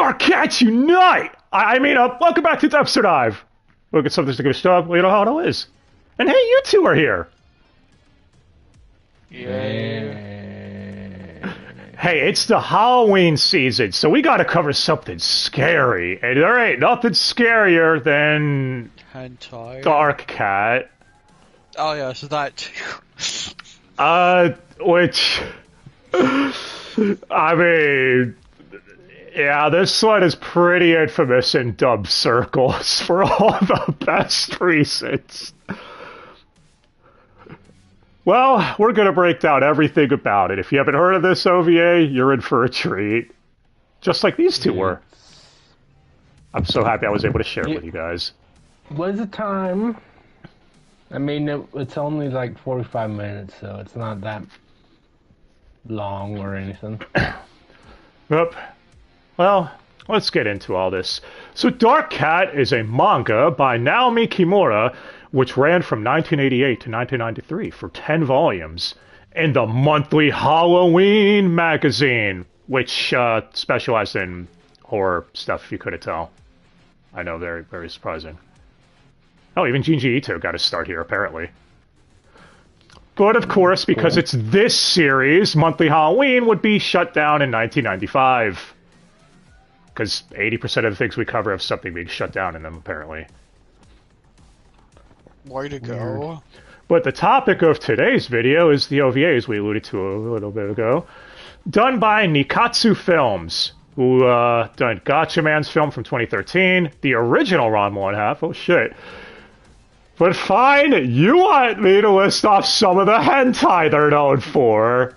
Dark Cats Unite! Welcome back to Dubster Dive. Look at something to go stuff. Well, you know how it is. And hey, you two are here. Yeah. Hey, it's the Halloween season, so we gotta cover something scary. And there ain't nothing scarier than Hentai. Dark Cat. Oh yeah, so that too. Which... I mean... Yeah, this one is pretty infamous in dub circles for all the best reasons. Well, we're going to break down everything about it. If you haven't heard of this OVA, you're in for a treat. Just like these two were. I'm so happy I was able to share it with you guys. What's the time? I mean, it's only like 45 minutes, so it's not that long or anything. Yep. Well, let's get into all this. So Dark Cat is a manga by Naomi Kimura, which ran from 1988 to 1993 for 10 volumes in the monthly Halloween magazine, which specialized in horror stuff, if you couldn't tell. I know, very, very surprising. Oh, even Junji Ito got a start here, apparently. But of course, because it's this series, monthly Halloween would be shut down in 1995. Because 80% of the things we cover have something being shut down in them, apparently. Way to go. But the topic of today's video is the OVA, as we alluded to a little bit ago, done by Nikatsu Films, who done Gotcha Man's film from 2013, the original Ranma 1/2, oh shit. But fine, you want me to list off some of the hentai they're known for.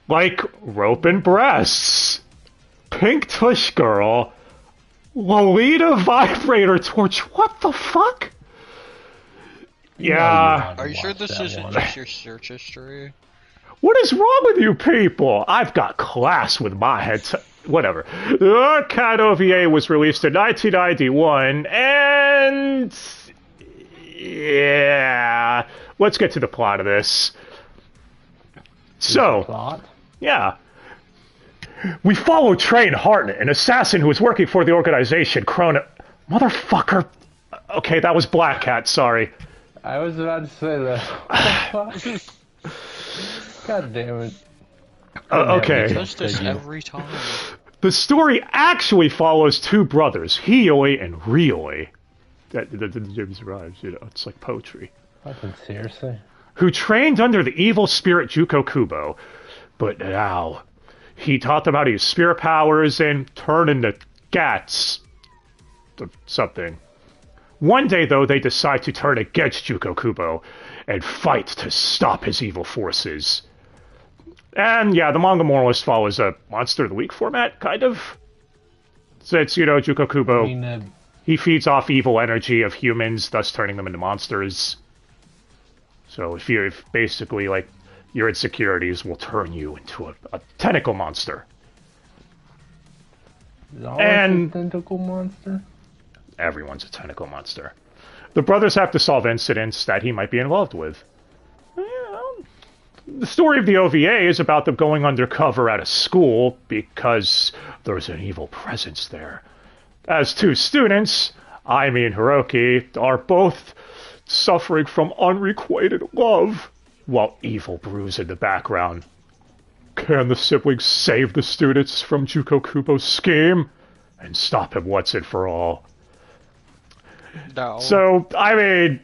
Like Rope and Breasts, Pink Tush Girl, Lolita Vibrator Torch, what the fuck? Yeah. Are you sure this isn't just your search history? What is wrong with you people? I've got class with my head. Whatever. The Dark Cat OVA was released in 1991, and... yeah. Let's get to the plot of this. So... Plot? Yeah. We follow Train Hartnett, an assassin who is working for the organization Chrono... Motherfucker. Okay, that was Black Cat, sorry. I was about to say that. God damn it. Okay. He does this every time. The story actually follows two brothers, Hiyoi and Ryoi. The James rhymes, you know, it's like poetry. Fucking seriously? Who trained under the evil spirit Juko Kubo. But now, he taught them how to use spirit powers and turn into cats. Or something. One day, though, they decide to turn against Juko Kubo and fight to stop his evil forces. And yeah, the manga more or less follows a Monster of the Week format, kind of. Since, you know, Juko Kubo, he feeds off evil energy of humans, thus turning them into monsters. So if basically, like, your insecurities will turn you into a tentacle monster. And a tentacle monster? Everyone's a tentacle monster. The brothers have to solve incidents that he might be involved with. The story of the OVA is about them going undercover at a school because there's an evil presence there. As two students, Aimi and Hiroki, are both suffering from unrequited love, while evil brews in the background. Can the siblings save the students from Juko Kubo's scheme and stop him once and for all? No. So, I mean,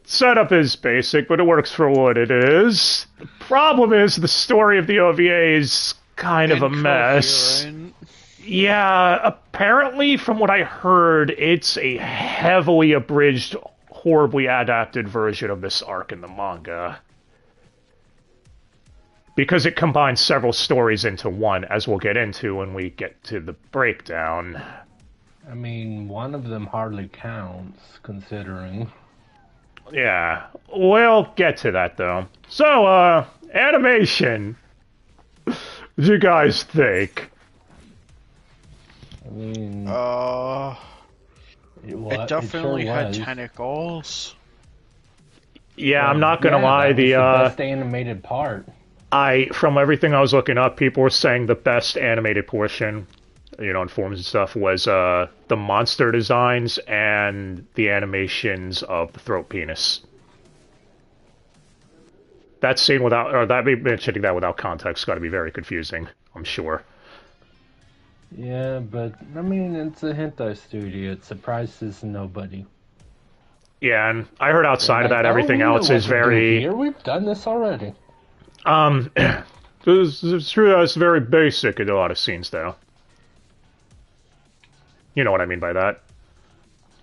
setup is basic, but it works for what it is. The problem is the story of the OVA is kind of a mess. Yeah, apparently, from what I heard, it's a heavily abridged, horribly adapted version of this arc in the manga. Because it combines several stories into one, as we'll get into when we get to the breakdown. I mean, one of them hardly counts, considering. Yeah, we'll get to that, though. So, animation. What do you guys think? I mean... it definitely had tentacles. Yeah, I'm not gonna lie, the best animated part. From everything I was looking up, people were saying the best animated portion on forums and stuff, was the monster designs and the animations of the throat penis. That scene without, or that mentioning that without context, got to be very confusing, I'm sure. Yeah, but I mean, it's a hentai studio. It surprises nobody. Yeah, and I heard outside of that, everything else is very. Here, we've done this already. It's true that it's very basic in a lot of scenes, though. You know what I mean by that.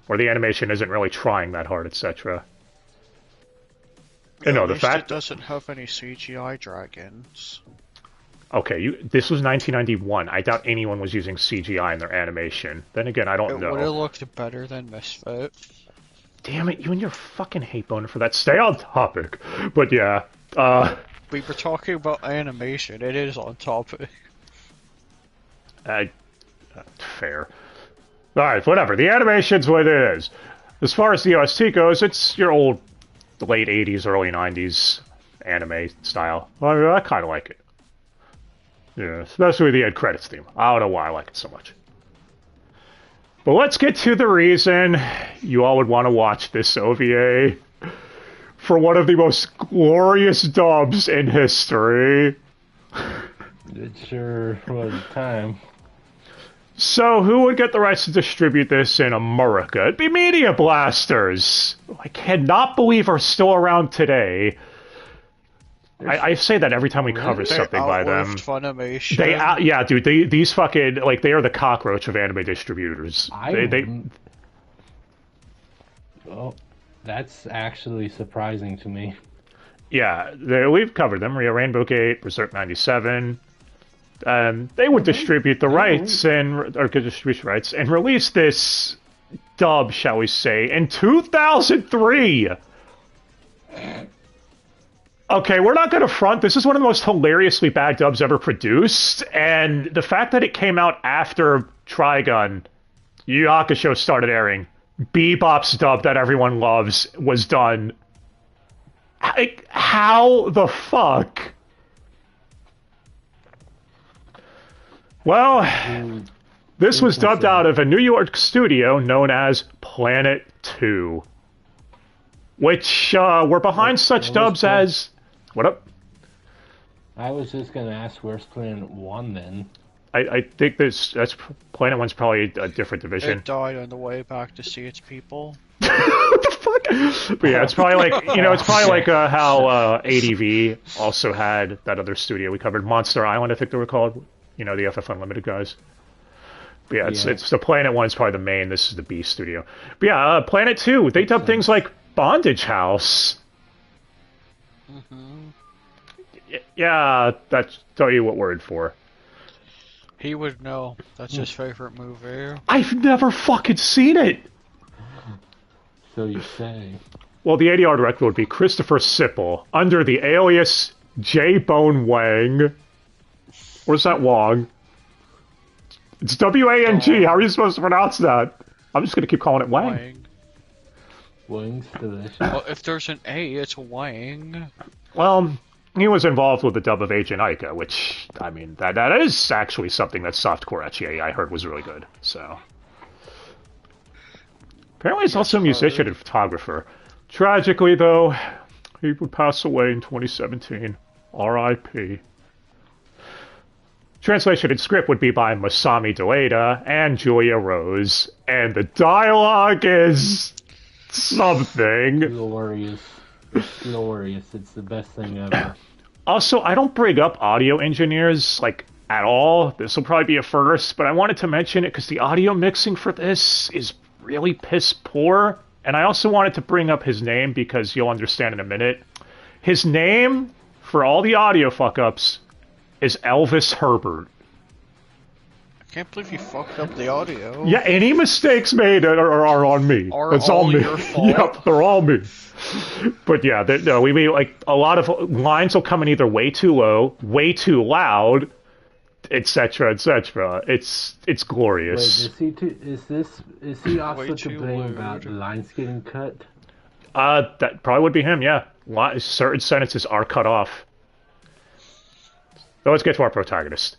Where the animation isn't really trying that hard, etc. You know, the fact it doesn't have any CGI dragons. Okay, this was 1991. I doubt anyone was using CGI in their animation. Then again, I don't know. It would have looked better than Misfit. Damn it, you and your fucking hate boner for that. Stay on topic. But yeah, we were talking about animation. It is on topic. Fair. Alright, whatever. The animation's what it is. As far as the OST goes, it's your old late 80s, early 90s anime style. I kind of like it. Yeah, especially the end credits theme. I don't know why I like it so much. But let's get to the reason you all would want to watch this OVA for one of the most glorious dubs in history. It sure was time. So, who would get the rights to distribute this in America? It'd be Media Blasters. I cannot believe are still around today. I say that every time we cover something by them. Funimation. Yeah, dude. These fucking they are the cockroach of anime distributors. Well, that's actually surprising to me. Yeah, we've covered them. Rainbow Gate, Berserk 97. They would distribute the rights and release this dub, shall we say, in 2003. Okay, we're not going to front. This is one of the most hilariously bad dubs ever produced, and the fact that it came out after Trigun, Yu Yu Hakusho started airing, Bebop's dub that everyone loves was done. How the fuck? Well, this was dubbed out of a New York studio known as Planet 2, which were behind such dubs as... What up? I was just going to ask, where's Planet 1 then? I think that's Planet 1's probably a different division. It died on the way back to see its people. What the fuck? But yeah, it's probably like, it's probably like how ADV also had that other studio we covered, Monster Island, I think they were called. The FF Unlimited guys. But yeah, it's the Planet 1's probably the main, this is the B studio. But yeah, Planet 2, they dubbed things like Bondage House. Yeah, that's tell you what word for. He would know. That's his favorite movie. I've never fucking seen it! So you say. Well, the ADR director would be Christopher Sipple, under the alias J. Bone Wang. Or is that Wong? It's W-A-N-G. How are you supposed to pronounce that? I'm just going to keep calling it Wang. Wang's delicious. Well, if there's an A, it's Wang. Well, he was involved with the dub of Agent Ica, which, I mean, that is actually something that softcore ecchi I heard was really good, so... Apparently he's also a musician and photographer. Tragically, though, he would pass away in 2017. R.I.P. Translation and script would be by Masami Deida and Julia Rose, and the dialogue is something. Glorious. Glorious. It's the best thing ever. Also, I don't bring up audio engineers, at all. This will probably be a first, but I wanted to mention it because the audio mixing for this is really piss poor. And I also wanted to bring up his name because you'll understand in a minute. His name, for all the audio fuck-ups, is Elvis Herbert. I can't believe you fucked up the audio. Yeah, any mistakes made are on me. It's all me. Your fault? Yep, they're all me. But yeah, we mean a lot of lines will come in either way too low, way too loud, etc., etc. It's glorious. Wait, is he also to blame about the lines getting cut? That probably would be him. Yeah, certain sentences are cut off. So let's get to our protagonist.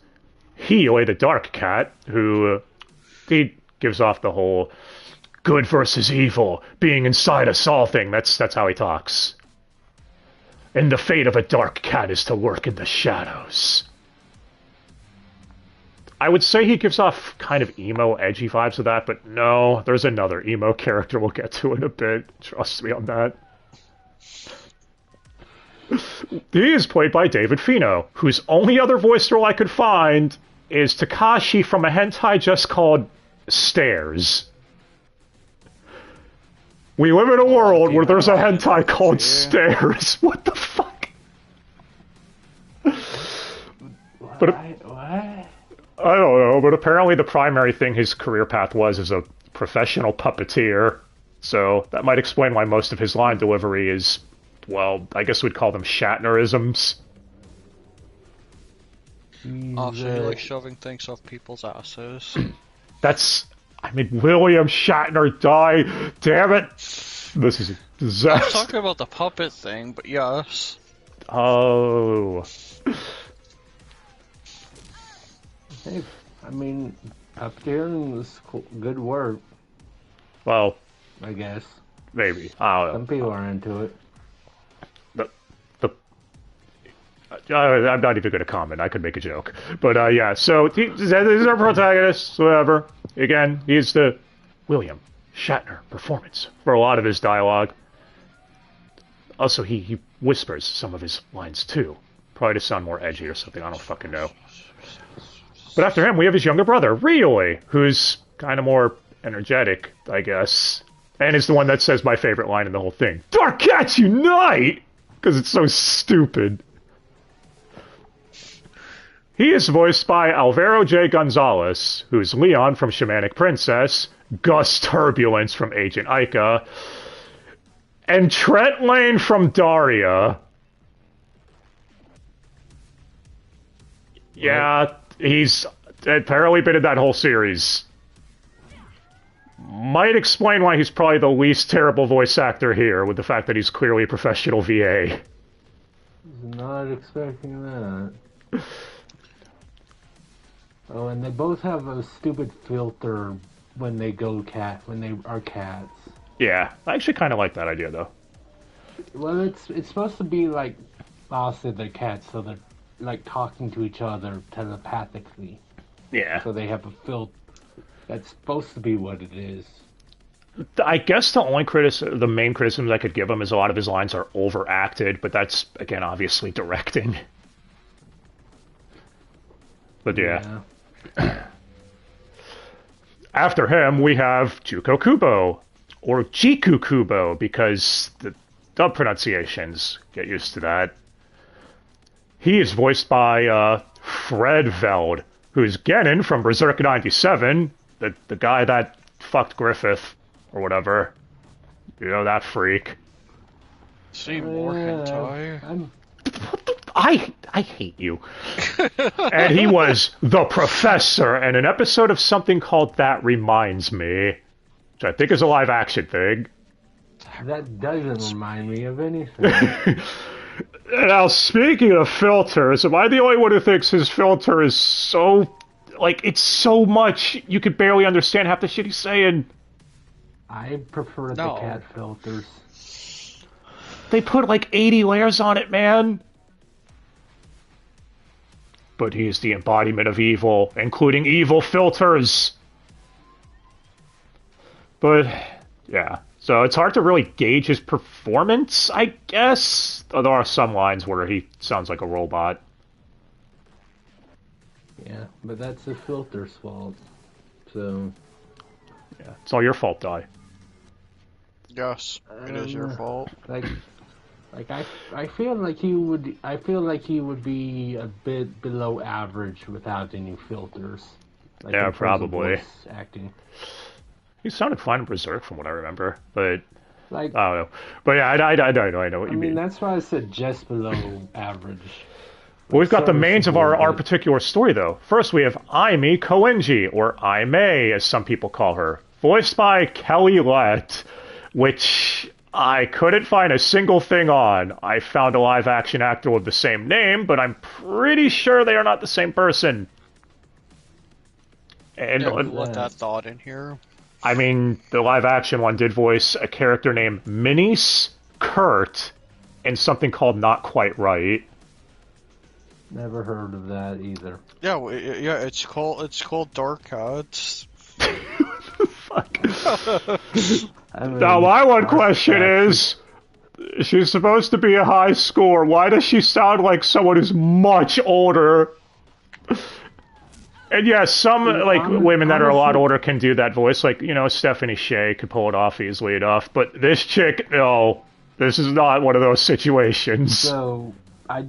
Healy, the Dark Cat, who he gives off the whole good versus evil, being inside us all thing. That's how he talks. And the fate of a Dark Cat is to lurk in the shadows. I would say he gives off kind of emo, edgy vibes of that, but no, there's another emo character we'll get to in a bit. Trust me on that. He is played by David Fino, whose only other voice role I could find is Takashi from a hentai just called Stairs. We live in a world where there's a hentai called Stairs. What the fuck? What? I don't know, but apparently the primary thing his career path was as a professional puppeteer. So that might explain why most of his line delivery is, well, I guess we'd call them Shatnerisms. Oh, so you like shoving things off people's asses? I mean, William Shatner die. Damn it. This is a disaster. I'm talking about the puppet thing, but yes. Oh. Hey, I mean, puppeteering is good work. Well, I guess. Maybe. I don't know. Some people are into it. I'm not even going to comment. I could make a joke. But, yeah, so these are protagonists, whatever. Again, he's the William Shatner performance for a lot of his dialogue. Also, he whispers some of his lines, too. Probably to sound more edgy or something. I don't fucking know. But after him, we have his younger brother, Ryoi, who's kind of more energetic, I guess. And is the one that says my favorite line in the whole thing. Dark Cats Unite! Because it's so stupid. He is voiced by Alvaro J. Gonzalez, who's Leon from Shamanic Princess, Gus Turbulence from Agent Ica, and Trent Lane from Daria. Yeah, he's apparently been in that whole series. Might explain why he's probably the least terrible voice actor here, with the fact that he's clearly a professional VA. Not expecting that. Oh, and they both have a stupid filter when they are cats. Yeah, I actually kind of like that idea, though. Well, it's supposed to be like, obviously they're cats, so they're like talking to each other telepathically. Yeah. So they have a filter. That's supposed to be what it is. I guess the main criticism I could give him is a lot of his lines are overacted, but that's, again, obviously directing. But yeah. After him, we have Juko Kubo, or Jiku Kubo, because the dub pronunciations, get used to that. He is voiced by Fred Veld, who's Genin from Berserk 97, the guy that fucked Griffith, or whatever. You know, that freak. See more hentai? I hate you. And he was the professor in an episode of something called That Reminds Me, which I think is a live action thing. That doesn't remind me of anything. Now, speaking of filters, am I the only one who thinks his filter is so... like, it's so much, you could barely understand half the shit he's saying? I prefer the cat filters. They put like 80 layers on it, man. But he is the embodiment of evil, including evil filters. But, yeah. So it's hard to really gauge his performance, I guess. There are some lines where he sounds like a robot. Yeah, but that's the filter's fault. So... yeah, it's all your fault, Di. Yes, it is your fault. I feel like he would be a bit below average without any filters. Like, yeah, probably. Acting. He sounded fine in Berserk from what I remember, but like I don't know. But yeah, I know what you mean. That's why I said just below average. Well, we've got the mains of our particular story, though. First, we have Aimi Koenji, or Aimee, as some people call her, voiced by Kelly Lett, which I couldn't find a single thing on. I found a live-action actor with the same name, but I'm pretty sure they are not the same person. And yeah, let that thought in here. I mean, the live-action one did voice a character named Minis, Kurt, and something called Not Quite Right. Never heard of that either. Yeah, yeah, it's called Dark Cats. Fuck. I mean, Now, my one question is, she's supposed to be a high score. Why does she sound like someone who's much older? And yeah, some women that are a lot older can do that voice. Like, you know, Stephanie Shea could pull it off easily enough. But this chick, no, this is not one of those situations. So I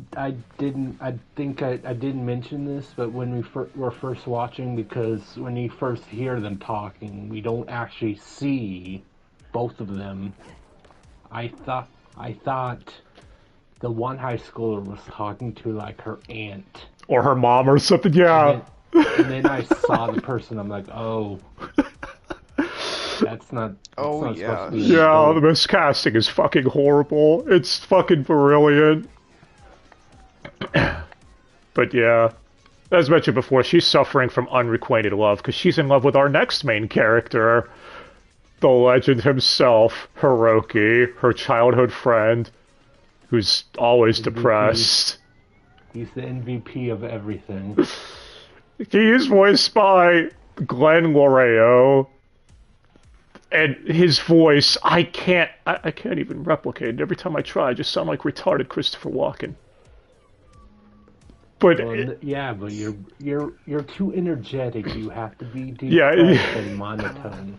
think I didn't mention this, but when we were first watching, because when you first hear them talking, we don't actually see both of them. I thought the one high schooler was talking to like her aunt or her mom or something. Yeah. And then I saw the person. I'm like, oh, that's not. Oh yeah. Yeah, the miscasting is fucking horrible. It's fucking brilliant. But yeah, as mentioned before, she's suffering from unrequited love because she's in love with our next main character, the legend himself, Hiroki, her childhood friend, who's always depressed. He's the MVP of everything. He is voiced by Glenn Loreo, and his voice, I can't even replicate it. Every time I try, I just sound like retarded Christopher Walken. But but you're too energetic. You have to be depressed and monotone.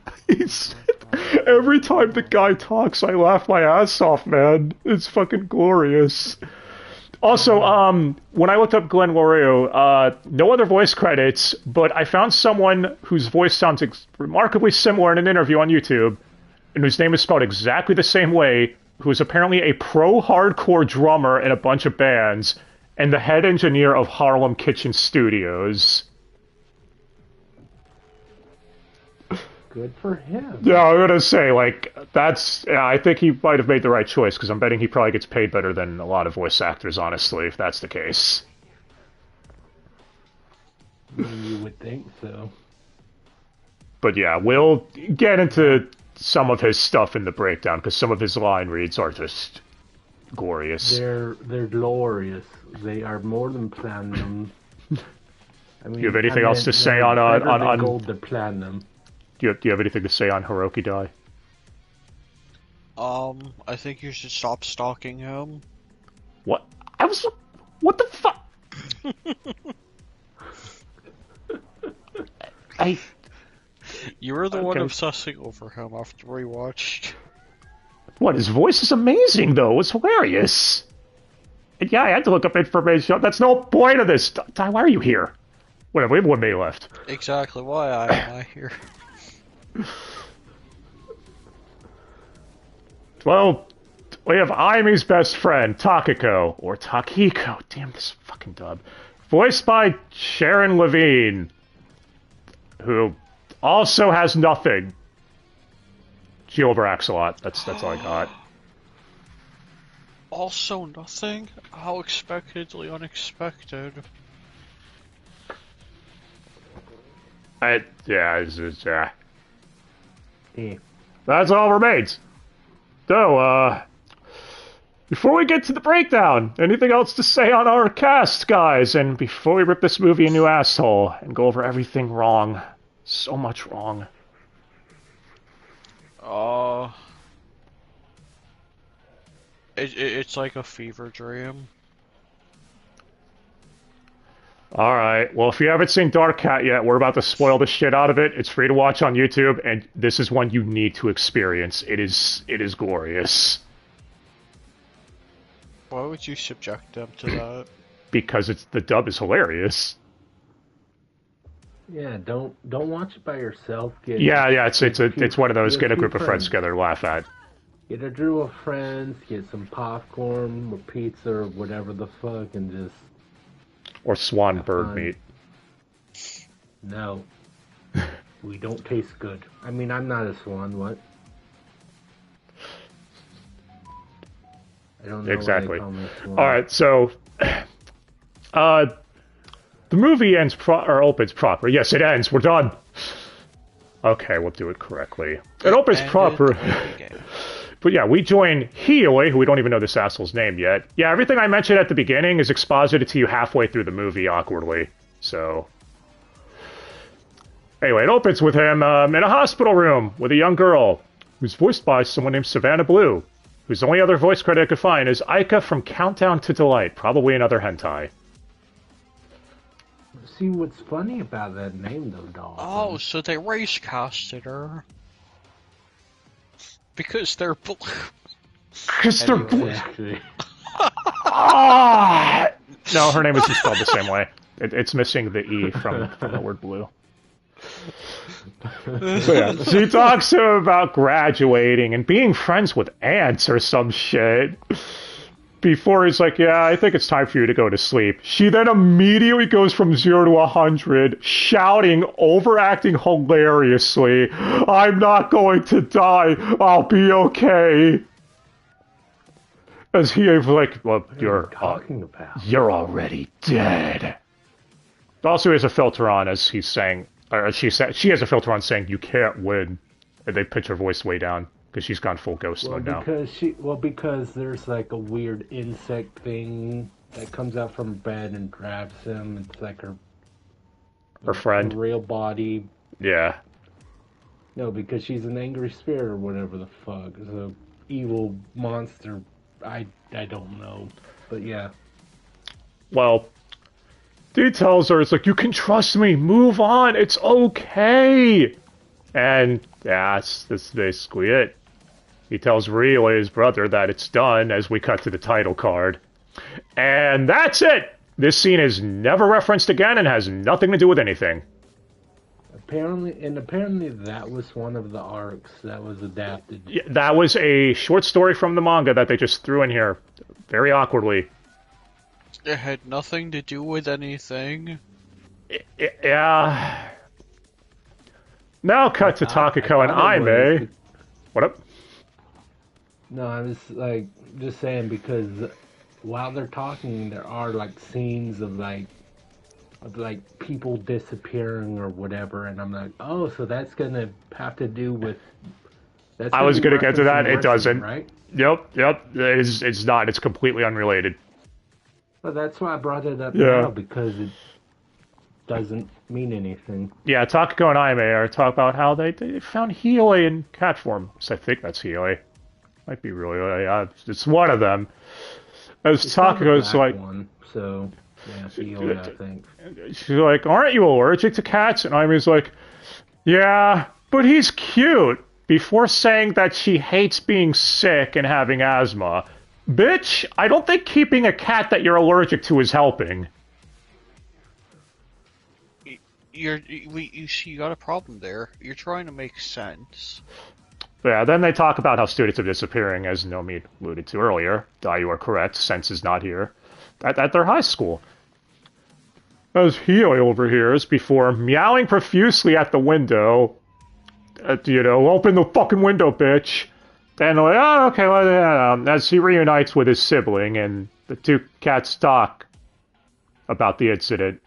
Every time the guy talks, I laugh my ass off, man. It's fucking glorious. Also, when I looked up Glenn Loreo, no other voice credits, but I found someone whose voice sounds remarkably similar in an interview on YouTube, and whose name is spelled exactly the same way, who is apparently a pro-hardcore drummer in a bunch of bands, and the head engineer of Harlem Kitchen Studios. Good for him. Yeah, I'm gonna say, like, I think he might have made the right choice, because I'm betting he probably gets paid better than a lot of voice actors, honestly, if that's the case. You would think so. But yeah, we'll get into some of his stuff in the breakdown, because some of his line reads are just glorious. They're glorious. They are more than platinum. I mean, Do you have anything else to say on gold to platinum? Do you have anything to say on Hiroki Dai? I think you should stop stalking him. What? What the fuck? You were the one obsessing over him after we watched. What? His voice is amazing, though. It's hilarious. And yeah, I had to look up information. That's no point of this. Dai, why are you here? Whatever, we have 1 minute left. Exactly. Why am I here? Well, we have Ayami's best friend, Takiko, or Takiko, damn this fucking dub, voiced by Sharon Levine, who also has nothing. She overacts a lot, that's all I got. Also nothing? How expectedly unexpected. Yeah. That's all remains. So, before we get to the breakdown, anything else to say on our cast, guys? And before we rip this movie a new asshole and go over everything wrong, so much wrong. It's like a fever dream. Alright, well, if you haven't seen Dark Cat yet, we're about to spoil the shit out of it. It's free to watch on YouTube, and this is one you need to experience. It is glorious. Why would you subject them to that? Because the dub is hilarious. Yeah, don't watch it by yourself. It's one of those, get a group of friends together to laugh at. Get a group of friends, get some popcorn or pizza or whatever the fuck, and just... Or swan bird meat. No. We don't taste good. I mean, I'm not a swan, what? I don't know exactly. why they call me a swan. Alright, so... The movie ends or opens proper. Yes, it ends. We're done. Okay, we'll do it correctly. It opens proper. But yeah, we join Healy, who we don't even know this asshole's name yet. Yeah, everything I mentioned at the beginning is exposited to you halfway through the movie awkwardly. So... Anyway, it opens with him in a hospital room with a young girl who's voiced by someone named Savannah Blue, whose only other voice credit I could find is Aika from Countdown to Delight, probably another hentai. See, what's funny about that name, though, dog? Oh, so they race casted her. Because they're blue. Because they're blue. Exactly. No, her name isn't spelled the same way. It's missing the E from the word blue. So yeah, she talks to him about graduating and being friends with ants or some shit. Before he's like, yeah, I think it's time for you to go to sleep. She then immediately goes from 0 to 100, shouting, overacting hilariously, I'm not going to die, I'll be okay. As he was like, well, you're already dead. Also, he has a filter on as he's saying, or she has a filter on saying, you can't win. And they pitch her voice way down. Because she's gone full ghost mode now. Because there's like a weird insect thing that comes out from bed and grabs him. It's like her friend. Her real body. Yeah. No, because she's an angry spirit or whatever the fuck. It's a evil monster. I don't know. But yeah. Well, dude tells her, it's like, you can trust me. Move on. It's okay. And yeah, that's basically it. He tells Rio, his brother, that it's done as we cut to the title card. And that's it! This scene is never referenced again and has nothing to do with anything. Apparently that was one of the arcs that was adapted. Yeah, that was a short story from the manga that they just threw in here very awkwardly. It had nothing to do with anything. Yeah. Now cut to Takako and Aime. What up? No, I was like just saying because while they're talking, there are like scenes of like people disappearing or whatever, and I'm like, oh, so that's gonna have to do with. I was gonna get to that. It doesn't. Right? Yep. It's not. It's completely unrelated. Well, that's why I brought it up now because it doesn't mean anything. Yeah, Takako and Aime are talking about how they found Healy in cat form. So I think that's Healy. Might be really. It's one of them. As Takako's like, one, so yeah, Healy, I think. She's like, aren't you allergic to cats? And Aime's like, yeah, but he's cute. Before saying that she hates being sick and having asthma. Bitch, I don't think keeping a cat that you're allergic to is helping. You got a problem there. You're trying to make sense. Yeah, then they talk about how students are disappearing, as Nomi alluded to earlier. You are correct, Sense is not here. At their high school. As Healy overhears before meowing profusely at the window. Open the fucking window, bitch. And like, oh, okay, well, yeah. As he reunites with his sibling, and the two cats talk about the incident.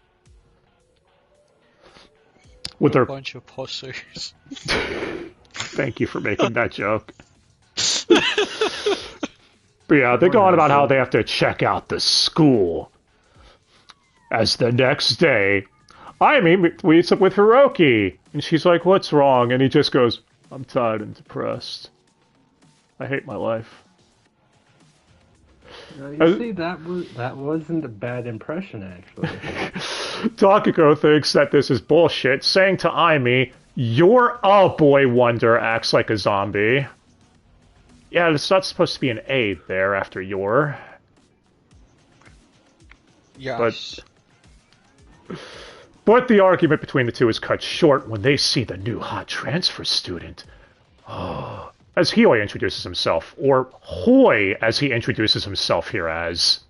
With their bunch of pussies. Thank you for making that joke. But yeah, they go on about how they have to check out the school. As the next day, Aime meets up with Hiroki. And she's like, what's wrong? And he just goes, I'm tired and depressed. I hate my life. You see, that wasn't a bad impression, actually. Takako thinks that this is bullshit, saying to Aime, your boy wonder acts like a zombie. Yeah, it's not supposed to be an A there after your. Yes. But the argument between the two is cut short when they see the new hot transfer student. Oh. As Healy introduces himself, or Hoy as he introduces himself here as.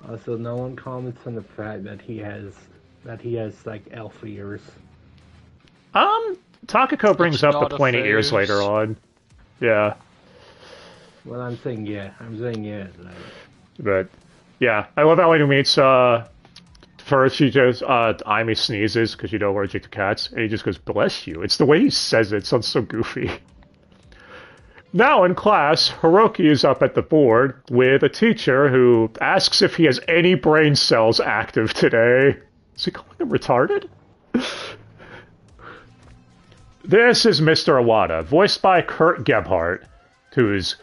Also, no one comments on the fact that he has like elf ears. Takako brings up the pointy ears later on. Yeah. Well, I'm saying yeah. Like... But yeah, I love how he meets First, she just, Amy sneezes because she's allergic to cats, and he just goes, bless you. It's the way he says it sounds so goofy. Now in class, Hiroki is up at the board with a teacher who asks if he has any brain cells active today. Is he calling him retarded? This is Mr. Iwata, voiced by Kurt Gebhardt, who's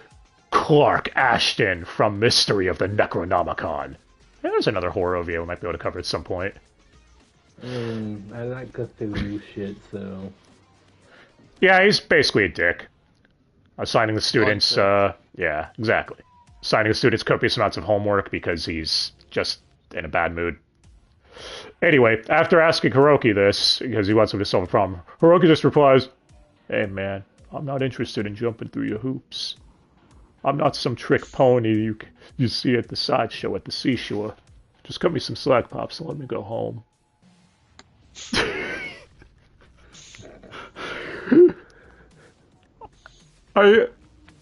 Clark Ashton from Mystery of the Necronomicon. Yeah, there's another horror OVA we might be able to cover at some point. I like Cthulhu shit, so... Yeah, he's basically a dick. Assigning the students, yeah, exactly. Assigning the students copious amounts of homework because he's just in a bad mood. Anyway, after asking Hiroki this, because he wants him to solve a problem, Hiroki just replies, hey man, I'm not interested in jumping through your hoops. I'm not some trick pony you see at the sideshow at the seashore. Just cut me some slag pops and let me go home.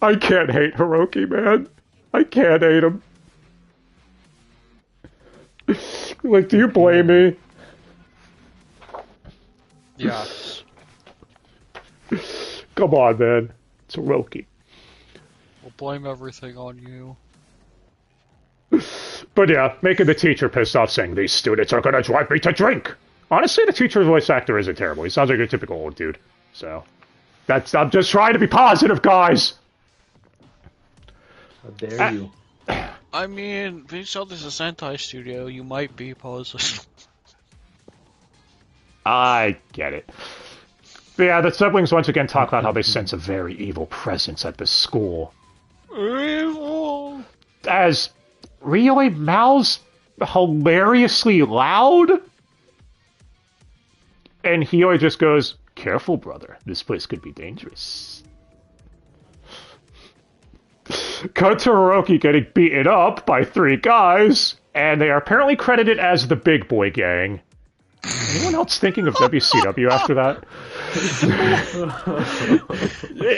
I can't hate Hiroki, man. I can't hate him. Like, do you blame me? Yes. Come on, man. It's Hiroki. We'll blame everything on you. But yeah, making the teacher pissed off saying, these students are gonna drive me to drink! Honestly, the teacher's voice actor isn't terrible. He sounds like a typical old dude. So, I'm just trying to be positive, guys! How dare you? I mean, being told this is a Sentai studio, you might be positive. I get it. But yeah, the siblings once again talk about how they sense a very evil presence at the school. Evil! As Ryoi mouths hilariously loud, and Hiyoi just goes, careful, brother. This place could be dangerous. Cut to Hiroki getting beaten up by 3 guys, and they are apparently credited as the Big Boy Gang. Anyone else thinking of WCW after that?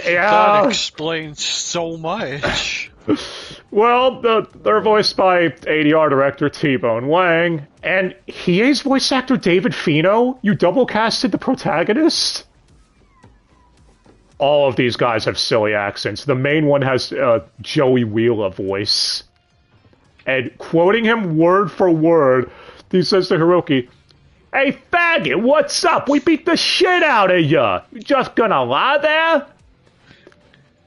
Yeah. That explains so much. Well, they're voiced by ADR director T-Bone Wang, and Hiei's voice actor David Fino. You double casted the protagonist? All of these guys have silly accents. The main one has Joey Wheeler voice. And quoting him word for word, he says to Hiroki, hey, faggot, what's up? We beat the shit out of ya. You just gonna lie there?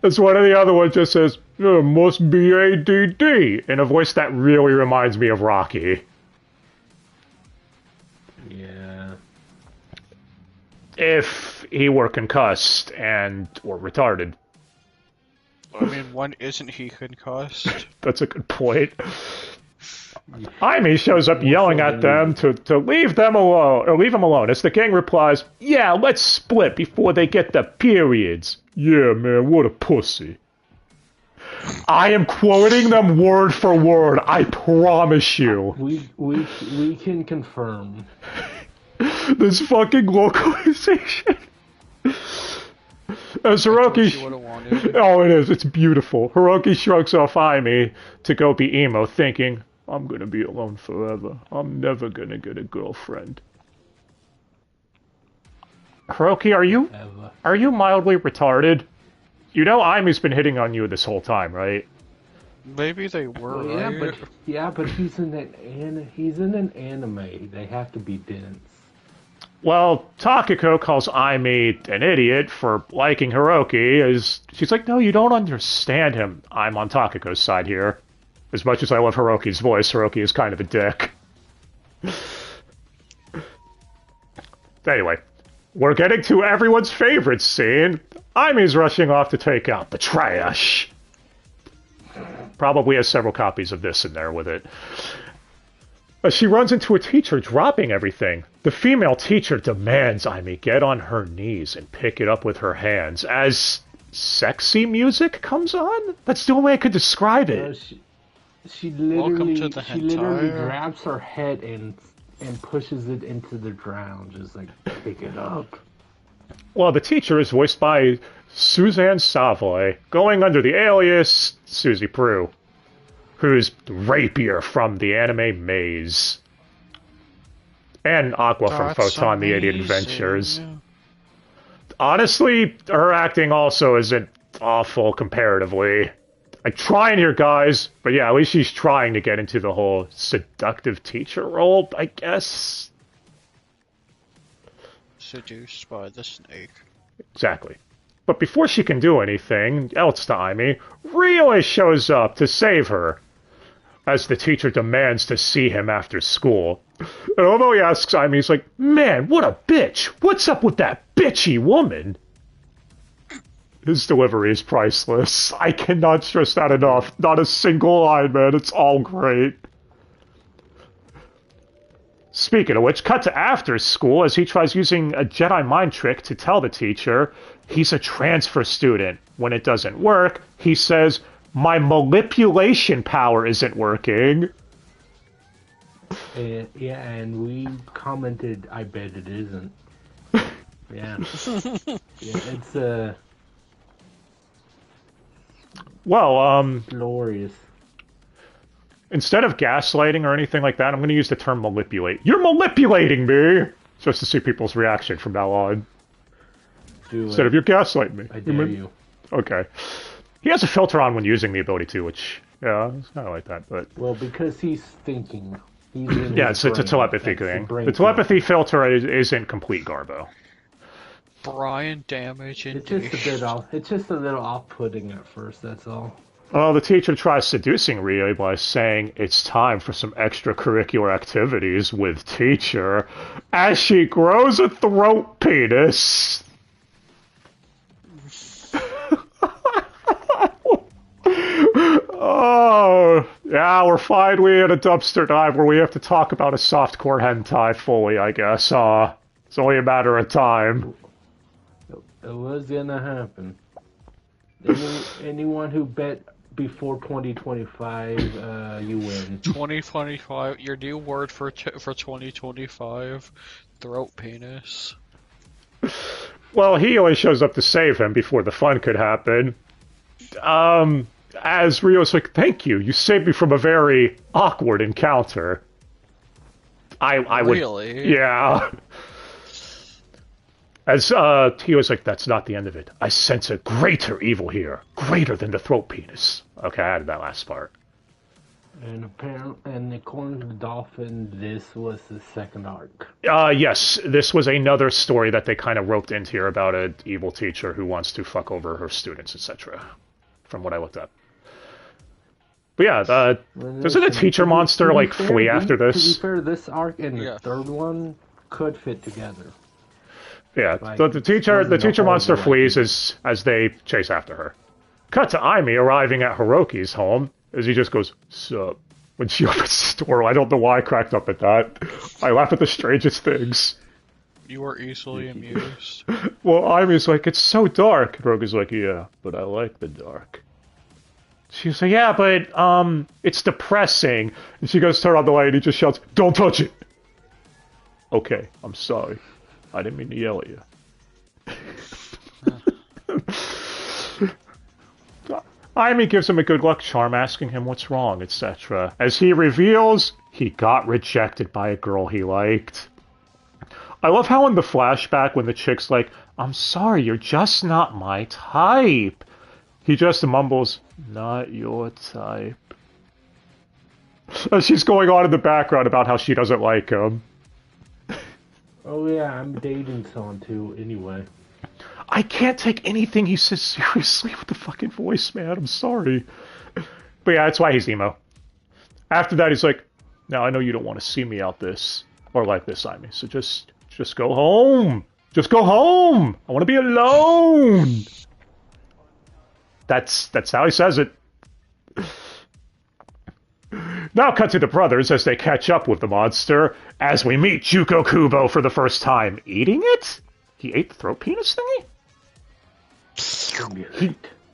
As one of the other ones just says, must be ADD, in a voice that really reminds me of Rocky. Yeah. If he were concussed or retarded. I mean, when isn't he concussed? That's a good point. Aimee shows up yelling at them to leave them alone, or leave him alone, as the gang replies, yeah, let's split before they get the periods. Yeah, man, what a pussy. I am quoting them word for word, I promise you. We can confirm. This fucking localization. As Hiroki... Oh, it is. It's beautiful. Hiroki shrugs off Aimee to go be emo, thinking, I'm gonna be alone forever. I'm never gonna get a girlfriend. Hiroki, are you mildly retarded? You know Aimee's been hitting on you this whole time, right? Maybe they were, right? but he's in an anime. They have to be dense. Well, Takako calls Aimee an idiot for liking Hiroki, as she's like, no, you don't understand him. I'm on Takako's side here. As much as I love Hiroki's voice, Hiroki is kind of a dick. Anyway, we're getting to everyone's favorite scene. Aimee's rushing off to take out the trash. Probably has several copies of this in there with it. As she runs into a teacher dropping everything, the female teacher demands Aimee get on her knees and pick it up with her hands as sexy music comes on? That's the only way I could describe it. She literally grabs her head and pushes it into the ground, just like, pick it up. Well, the teacher is voiced by Suzanne Savoy, going under the alias Susie Prue, who's Rapier from the anime Maze. And Aqua from That's Photon the Idiot amazing. Adventures. Honestly, her acting also isn't awful comparatively. I'm trying here, guys, but yeah, at least she's trying to get into the whole seductive teacher role, I guess. Seduced by the snake. Exactly. But before she can do anything else to Aimee, Ryoi shows up to save her, as the teacher demands to see him after school. And although he asks Aimee, he's like, man, what a bitch! What's up with that bitchy woman? His delivery is priceless. I cannot stress that enough. Not a single line, man. It's all great. Speaking of which, cut to after school as he tries using a Jedi mind trick to tell the teacher he's a transfer student. When it doesn't work, he says, my manipulation power isn't working. Yeah, and we commented, I bet it isn't. Yeah. Yeah, it's, Well, glorious. instead of gaslighting or anything like that, I'm going to use the term manipulate. You're manipulating me! Just to see people's reaction from now on. Instead of you're gaslighting me. I dare you. Okay. He has a filter on when using the ability too, which, yeah, it's kind of like that, but... Well, because he's thinking. He's in yeah, his it's a brain. telepathy That's thing. brain The telepathy filter isn't complete garbo. Brian damage It's indeed. just a bit off. It's just a little off-putting at first. That's all. Well, the teacher tries seducing Ryoi by saying it's time for some extracurricular activities with teacher as she grows a throat penis. Oh, yeah, we're finally at a dumpster dive where we have to talk about a softcore hentai fully, I guess. It's only a matter of time. It was gonna happen. Anyone who bet before 2025, you win. 2025, your new word for 2025, throat penis. Well, he always shows up to save him before the fun could happen. As Rio's like, thank you, you saved me from a very awkward encounter. I would... Really? Yeah. As he was like, that's not the end of it. I sense a greater evil here, greater than the throat penis. Okay, I added that last part. And apparently, and according to the Dolphin, this was the second arc. Yes, this was another story that they kind of roped into here about an evil teacher who wants to fuck over her students, etc. From what I looked up. But yeah, doesn't a teacher monster like flee after this? To be fair, this arc and the Yeah. third one could fit together. Yeah, Like, the teacher wasn't a monster horrible flees as they chase after her. Cut to Aimee arriving at Hiroki's home as he just goes, sup, when she opens the door. I don't know why I cracked up at that. I laugh at the strangest things. You were easily amused. Well, Aimee's like, it's so dark. Hiroki's like, yeah, but I like the dark. She's like, yeah, but, it's depressing. And she goes to turn on the light and he just shouts, don't touch it! Okay, I'm sorry. I didn't mean to yell at you. Aimee gives him a good luck charm, asking him what's wrong, etc. As he reveals, he got rejected by a girl he liked. I love how in the flashback when the chick's like, I'm sorry, you're just not my type. He just mumbles, not your type. As she's going on in the background about how she doesn't like him. Oh yeah, I'm dating someone too, anyway. I can't take anything he says seriously with the fucking voice, man. I'm sorry. But yeah, that's why he's emo. After that, he's like, now I know you don't want to see me out this, or like this, Aimee, so just go home. Just go home. I want to be alone. That's how he says it. Now cut to the brothers as they catch up with the monster, as we meet Juko Kubo for the first time. Eating it? He ate the throat penis thingy?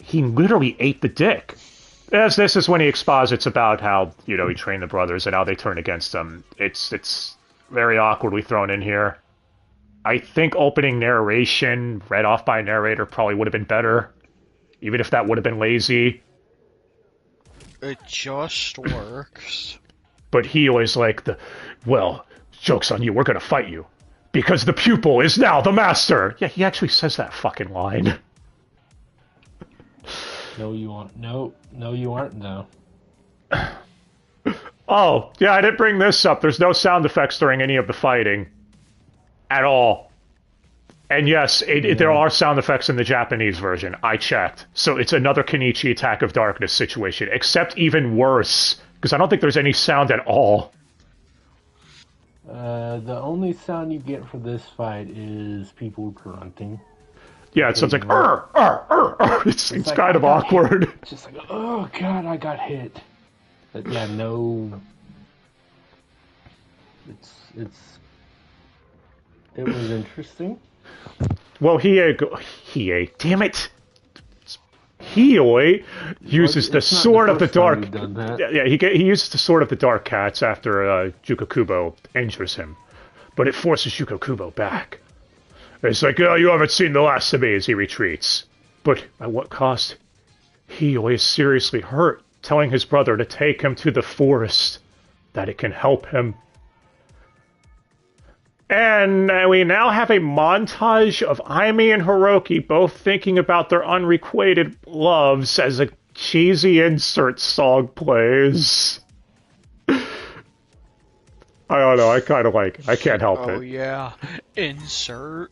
He literally ate the dick. As this is when he exposits about how, he trained the brothers and how they turn against him. It's very awkwardly thrown in here. I think opening narration, read off by a narrator, probably would have been better. Even if that would have been lazy. It just works. But he always like well, Joke's on you, we're gonna fight you. Because the pupil is now the master! Yeah, he actually says that fucking line. No, you aren't. No, you aren't, no. Oh, yeah, I didn't bring this up. There's no sound effects during any of the fighting. At all. And yes, there are sound effects in the Japanese version. I checked. So it's another Kenichi Attack of Darkness situation, except even worse, because I don't think there's any sound at all. The only sound you get for this fight is people grunting. Yeah, it sounds like, It's like, kind of awkward. Hit. It's just like, oh god, I got hit. But yeah, no. It was interesting. Well, damn it! Hioi uses the Sword of the Dark. Yeah, he uses the Sword of the Dark Cats after Jukokubo injures him, but it forces Jukokubo back. It's like, oh, you haven't seen the last of me as he retreats. But at what cost? Hioi is seriously hurt, telling his brother to take him to the forest, that it can help him. And we now have a montage of Aimi and Hiroki both thinking about their unrequited loves as a cheesy insert song plays. I don't know, I kind of like it. I can't help it. Oh yeah, insert.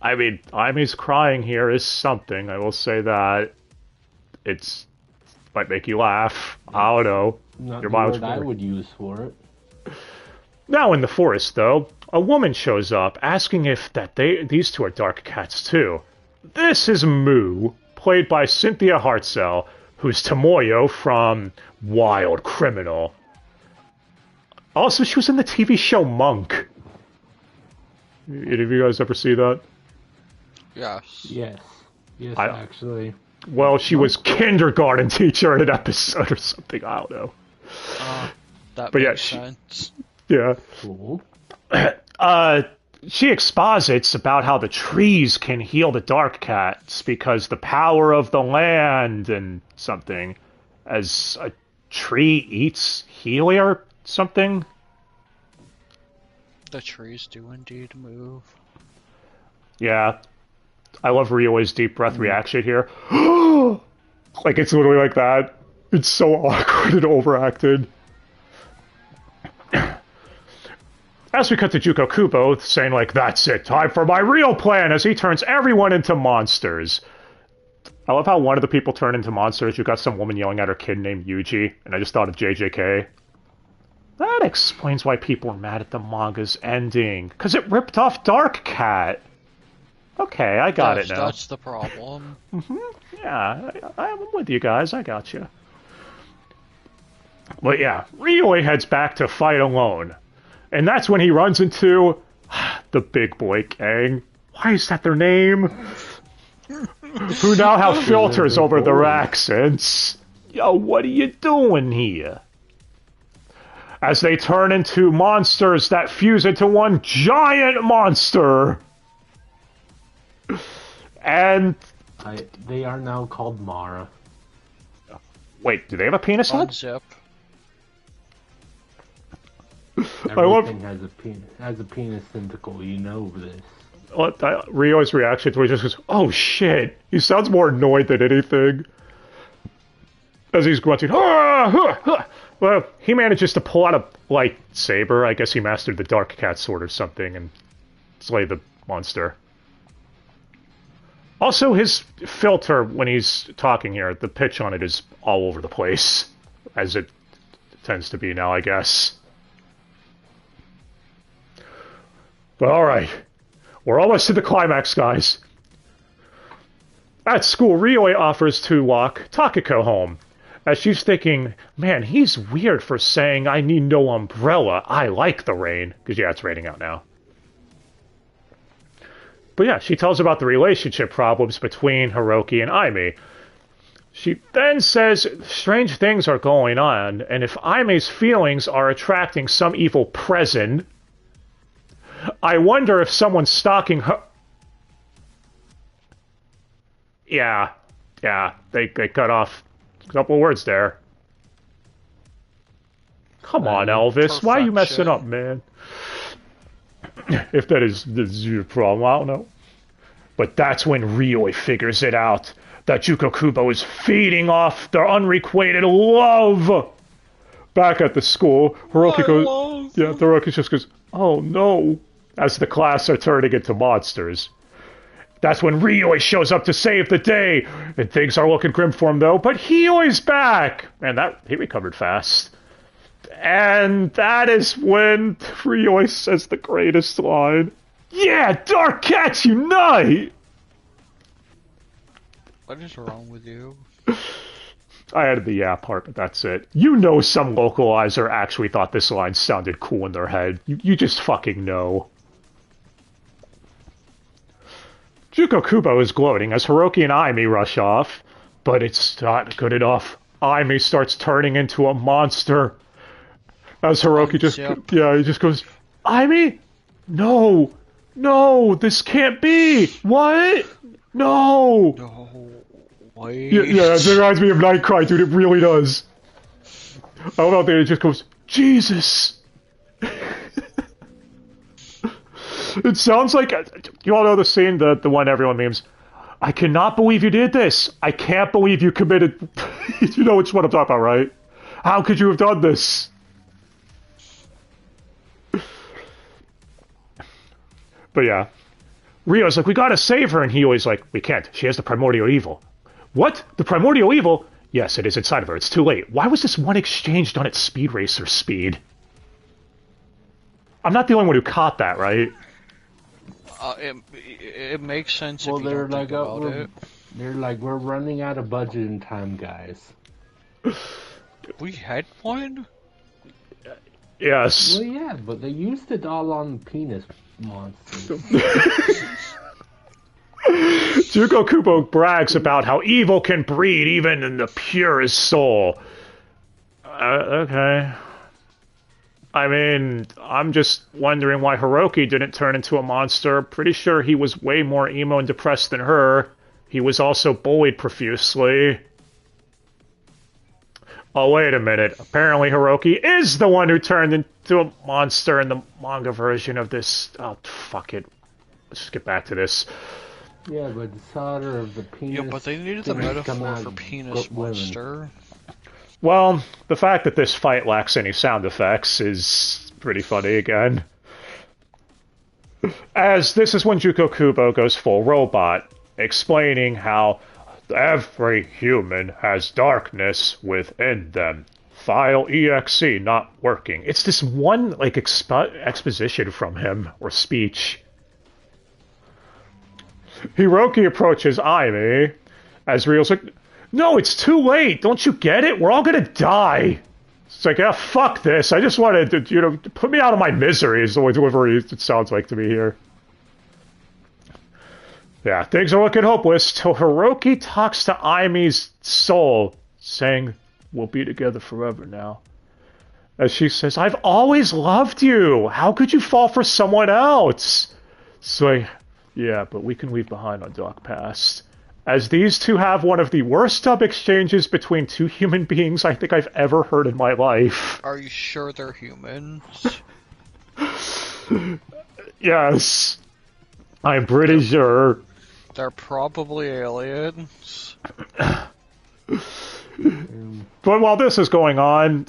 I mean, Aimi's crying here is something, I will say that. It's might make you laugh. I don't know. Not the word I would use for it. Now in the forest, though, a woman shows up asking if these two are dark cats too. This is Moo, played by Cynthia Hartzell, who's Tomoyo from Wild Criminal. Also, she was in the TV show Monk. Any of you guys ever see that? Yes. Yes, actually. Well, she was kindergarten teacher in an episode or something. I don't know. That makes sense. Yeah. Cool. She exposits about how the trees can heal the dark cats because the power of the land and something, as a tree eats Healy or something. The trees do indeed move. Yeah. I love Ryo's deep breath reaction here. Like, it's literally like that. It's so awkward and overacted. As we cut to Jukokubo saying, like, that's it, time for my real plan, as he turns everyone into monsters. I love how one of the people turned into monsters. You got some woman yelling at her kid named Yuji, and I just thought of JJK. That explains why people were mad at the manga's ending. Because it ripped off Dark Cat. Okay, I got it now. That's the problem. Yeah, I'm with you guys. I got you. But yeah, Ryoi heads back to fight alone. And that's when he runs into the Big Boy Gang. Why is that their name? Who now have filters over their accents. Yo, what are you doing here? As they turn into monsters that fuse into one giant monster. And... they are now called Mara. Wait, do they have a penis head? Unzip. Everything has a penis tentacle, you know this. Ryo's reaction to it just goes, oh shit! He sounds more annoyed than anything. As he's grunting, well, he manages to pull out a lightsaber. I guess he mastered the Dark Cat sword or something and slay the monster. Also, his filter, when he's talking here, the pitch on it is all over the place. As it tends to be now, I guess. But alright, we're almost to the climax, guys. At school, Ryoi offers to walk Takako home, as she's thinking, man, he's weird for saying I need no umbrella, I like the rain. Because yeah, it's raining out now. But yeah, she tells about the relationship problems between Hiroki and Aimi. She then says strange things are going on, and if Aimi's feelings are attracting some evil present, I wonder if someone's stalking her. Yeah, they cut off a couple of words there. Come on, Elvis, why are you messing up, man? If that is your problem, I don't know. But that's when Ryoi figures it out. That Juko Kubo is feeding off their unrequited love. Back at the school, Hiroki goes... Yeah, Hiroki just goes, oh no, as the class are turning into monsters. That's when Ryoi shows up to save the day, and things are looking grim for him though, but Hioi's back! And he recovered fast. And that is when Ryoi says the greatest line. Yeah, Dark Cats unite! What is wrong with you? I added the yeah part, but that's it. You know some localizer actually thought this line sounded cool in their head. You just fucking know. Juko Kubo is gloating as Hiroki and Aimi rush off, but it's not good enough. Aimi starts turning into a monster. As Hiroki he just goes, Aimi? No, this can't be. What? No. No. Wait. Yeah, it reminds me of Nightcry, dude. It really does. I don't know. It just goes, Jesus. It sounds like, you all know the scene, the one everyone memes. I cannot believe you did this. I can't believe you committed. You know which one I'm talking about, right? How could you have done this? But yeah, Rio's like, we gotta save her, and he always like, we can't. She has the primordial evil. What? The primordial evil? Yes, it is inside of her. It's too late. Why was this one exchange done at Speed Racer speed? I'm not the only one who caught that, right? It makes sense well, if you don't think about it. They're like, we're running out of budget and time, guys. We had one? Yes. Well, yeah, but they used it all on the penis monster. Juko Kubo brags about how evil can breed even in the purest soul. Okay. I mean, I'm just wondering why Hiroki didn't turn into a monster. Pretty sure he was way more emo and depressed than her. He was also bullied profusely. Oh, wait a minute. Apparently Hiroki is the one who turned into a monster in the manga version of this. Oh, fuck it. Let's just get back to this. Yeah, but the solder of the penis... Yeah, but they needed the metaphor for penis monster. Well, the fact that this fight lacks any sound effects is pretty funny again. As this is when Juko Kubo goes full robot, explaining how every human has darkness within them. File exe not working. It's this one, like, exposition from him, or speech. Hiroki approaches Aimi, as Rio's like, no, it's too late. Don't you get it? We're all gonna die. It's like, yeah, fuck this. I just wanted to, you know, put me out of my misery is the way delivery it sounds like to me here. Yeah, things are looking hopeless till Hiroki talks to Aimi's soul, saying, we'll be together forever now. As she says, I've always loved you. How could you fall for someone else? So, yeah, but we can leave behind our dark past. As these two have one of the worst dub exchanges between two human beings I think I've ever heard in my life. Are you sure they're humans? Yes. I'm pretty sure. They're probably aliens. But while this is going on,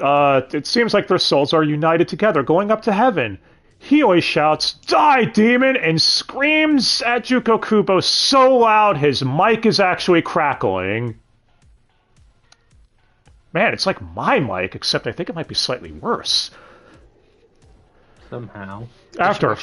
it seems like their souls are united together, going up to heaven. Hiyoi shouts, die, demon, and screams at Juko Kubo so loud his mic is actually crackling. Man, it's like my mic, except I think it might be slightly worse. Somehow. After a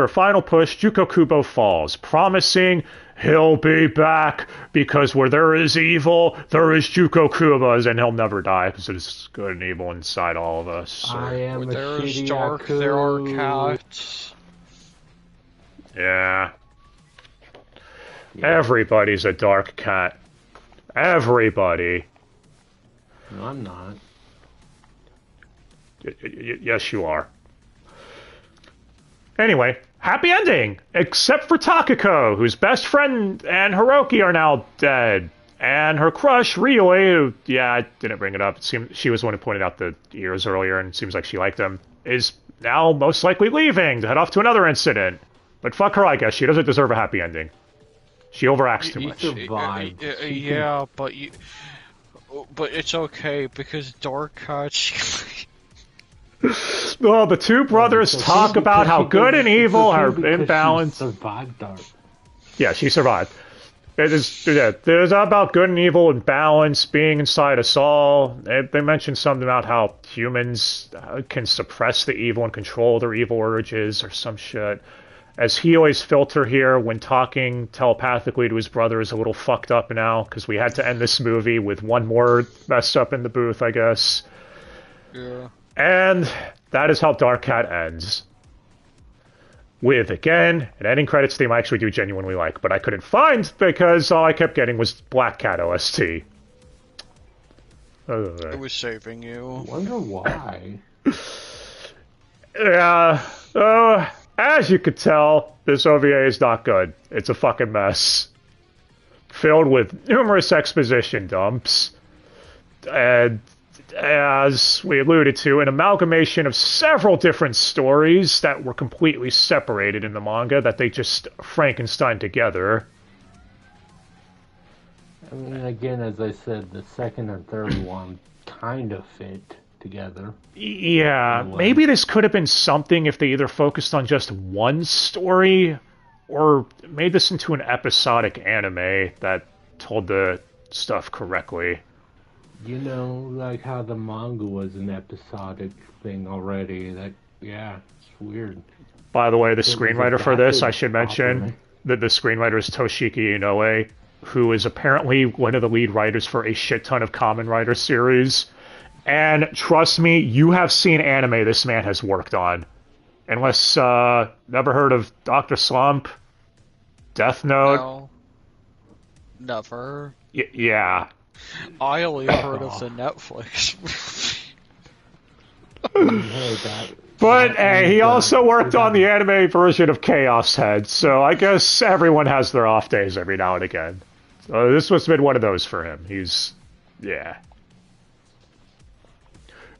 final push, Juko Kubo falls, promising he'll be back, because where there is evil, there is Juko Kubo's, and he'll never die, because there's good and evil inside all of us. So. I am where a there is shitty dark, Aku. there are cats. Yeah. Everybody's a dark cat. Everybody. No, I'm not. Yes, you are. Anyway, happy ending! Except for Takako, whose best friend and Hiroki are now dead. And her crush, Ryoi, who, yeah, I didn't bring it up. It seemed she was the one who pointed out the ears earlier, and it seems like she liked them, is now most likely leaving to head off to another incident. But fuck her, I guess. She doesn't deserve a happy ending. She overacts too much. Survived. Yeah, but it's okay because Dark Cat. Well, the two brothers talk about how good and evil are imbalanced. Survived Dark. Yeah, she survived. There's about good and evil and balance being inside us all. They mentioned something about how humans can suppress the evil and control their evil urges or some shit. As Healy's filter here when talking telepathically to his brother is a little fucked up now because we had to end this movie with one word messed up in the booth, I guess. Yeah. And that is how Dark Cat ends. With, again, an ending credits theme I actually do genuinely like, but I couldn't find because all I kept getting was Black Cat OST. It was saving you. I wonder why. Yeah, as you could tell, this OVA is not good. It's a fucking mess. Filled with numerous exposition dumps. And as we alluded to, an amalgamation of several different stories that were completely separated in the manga that they just Frankenstein together. I mean, again, as I said, the second and third one kind of fit together. Yeah, maybe this could have been something if they either focused on just one story or made this into an episodic anime that told the stuff correctly. You know, like how the manga was an episodic thing already. Yeah, it's weird. By the way, the screenwriter for this, I should mention, that the screenwriter is Toshiki Inoue, who is apparently one of the lead writers for a shit ton of Kamen Rider series. And trust me, you have seen anime this man has worked on. Unless, never heard of Dr. Slump? Death Note? No. Never. Yeah. I only heard of the Netflix But hey, he also worked on the anime version of Chaos Head, so I guess everyone has their off days every now and again. So this must have been one of those for him. Yeah.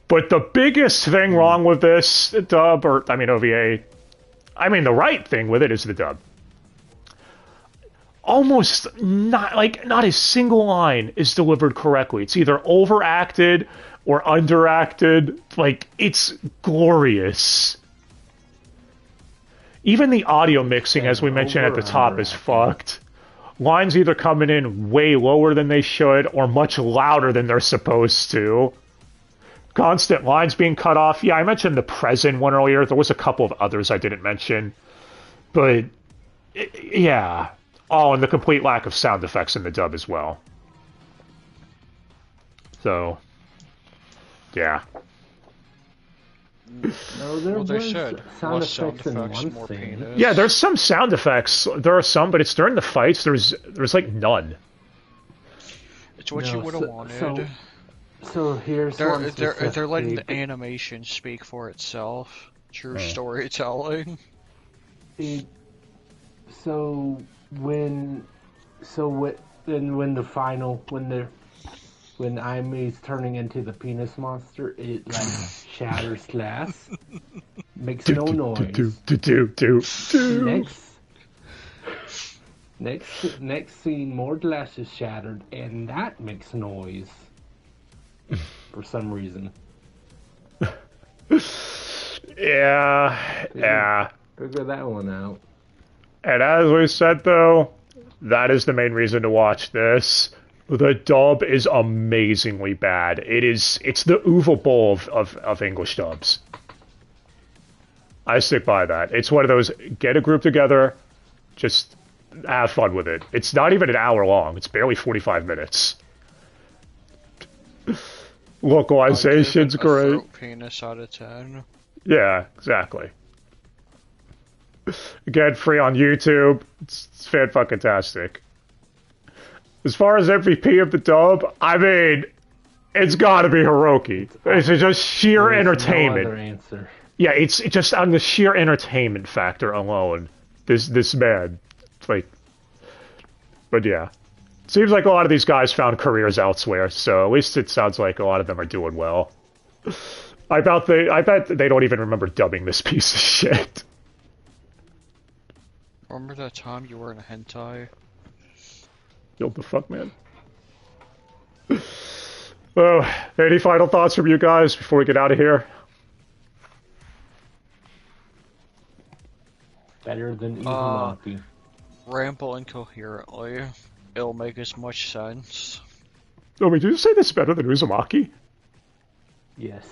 But the biggest thing wrong with this dub, OVA, the right thing with it is the dub. Almost not a single line is delivered correctly. It's either overacted or underacted. It's glorious. Even the audio mixing, as we mentioned at the top, is fucked. Lines either coming in way lower than they should or much louder than they're supposed to. Constant lines being cut off. Yeah, I mentioned the present one earlier. There was a couple of others I didn't mention. But, yeah. Oh, and the complete lack of sound effects in the dub as well. So, yeah. No, they should. Sound effects in one more thing. penis. Yeah, there's some sound effects. There are some, but it's during the fights. There's none. It's what you would have wanted. So here's they're letting the animation speak for itself. True storytelling. When Aime's turning into the penis monster, it shatters glass, makes no noise. Next scene, more glass is shattered, and that makes noise for some reason. Yeah. Figure that one out. And as we said, though, that is the main reason to watch this. The dub is amazingly bad. It's the Uva Bowl of English dubs. I stick by that. It's one of those, get a group together, just have fun with it. It's not even an hour long. It's barely 45 minutes. Localization's great. Penis out of 10. Yeah, exactly. Again, free on YouTube. It's fan-fucking-tastic. As far as MVP of the dub, it's gotta be Hiroki. It's just sheer entertainment. No other answer. Yeah, it's just on the sheer entertainment factor alone. This man, but yeah. Seems like a lot of these guys found careers elsewhere, so at least it sounds like a lot of them are doing well. I bet they don't even remember dubbing this piece of shit. Remember that time you were in a hentai? Yo, the fuck, man. Oh, any final thoughts from you guys before we get out of here? Better than Uzumaki. Ramble incoherently. It'll make as much sense. Oh, wait, did you say this is better than Uzumaki? Yes.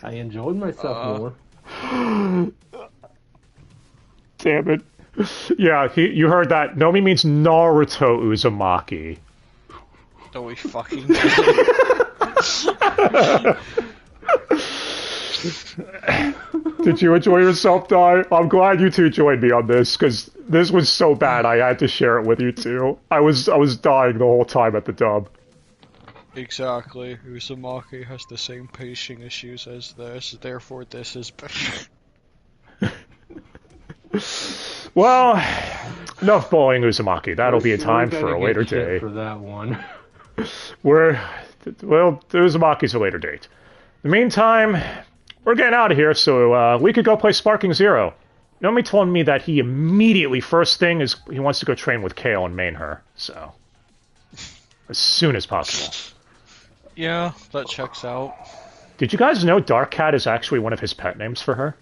I enjoyed myself more. Damn it. Yeah, you heard that. Nomi means Naruto Uzumaki. No, we fucking Did you enjoy yourself, Di? I'm glad you two joined me on this, because this was so bad I had to share it with you two. I was dying the whole time at the dub. Exactly. Uzumaki has the same pacing issues as this, therefore this is better. Well, enough bullying Uzumaki. That'll be a time We're for a gonna later get shit day. for that one. Uzumaki's a later date. In the meantime, we're getting out of here, so we could go play Sparking Zero. Nomi told me that he immediately, first thing, is he wants to go train with Kale and main her, so as soon as possible. Yeah, that checks out. Did you guys know Dark Cat is actually one of his pet names for her?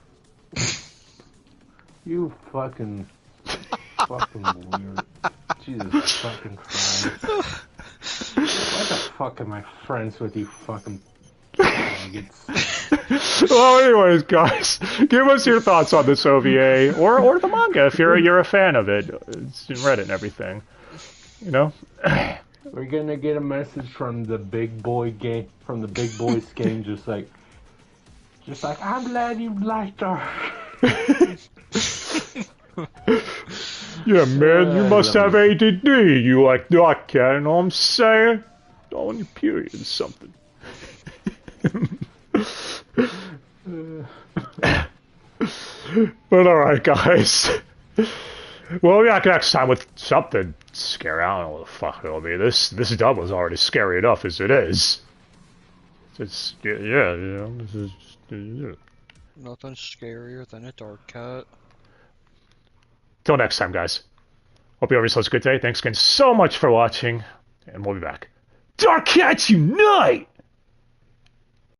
You fucking weird. Jesus fucking Christ. Why the fuck am I friends with you fucking faggots? Well, anyways, guys, give us your thoughts on this OVA, or the manga if you're a fan of it. It's in Reddit and everything. You know? We're gonna get a message from the big boy game, from the big boys game, just like, I'm glad you liked her. Yeah, man, you must have ADD. You like Dark Cat, you know what I'm saying? On your period or something. But alright, guys. We'll be back next time with something scary. I don't know what the fuck it'll be. This dub was already scary enough as it is. It's, yeah, you know, this is... Yeah. Nothing scarier than a dark cat. Till next time, guys. Hope you have yourselves a good day. Thanks again so much for watching, and we'll be back. Dark Cats Unite!